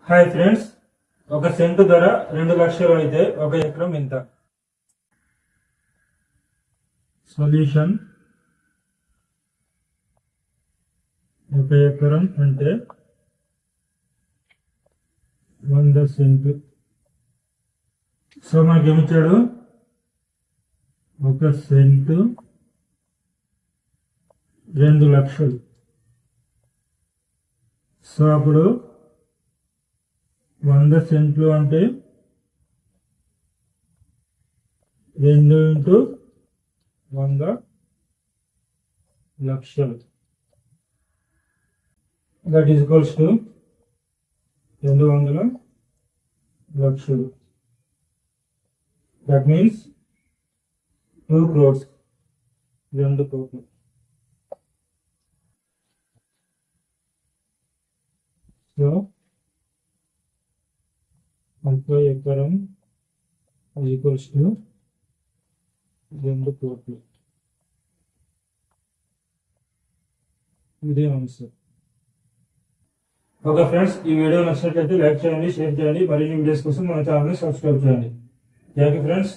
Hi friends, ఒక scent ధర 2 లక్షలు అయితే 1 ఎకరం ఎంత? సొల్యూషన్. 1 ఎకరం అంటే 100 సెంటు. సో మనకేమిచ్చాడు? 1 సెంటు 2 లక్షలు. సో అప్పుడు 100 సెంట్లు అంటే 2 × 100 లక్షలు. దట్ ఈజ్ ఈక్వల్స్ టు 200 లక్షలు. That means 2 crores. 2 కోట్లు. సో 1 ఎకరం ఈక్వల్స్ టు 2 కోట్లు. ఇదే ఆన్సర్. ఓకే ఫ్రెండ్స్, ఈ వీడియో నచ్చినట్లయితే లైక్ చేయండి, షేర్ చేయండి. మరిన్ని వీడియోస్ కోసం మన ఛానల్ని సబ్స్క్రైబ్ చేయండి. Thank you friends.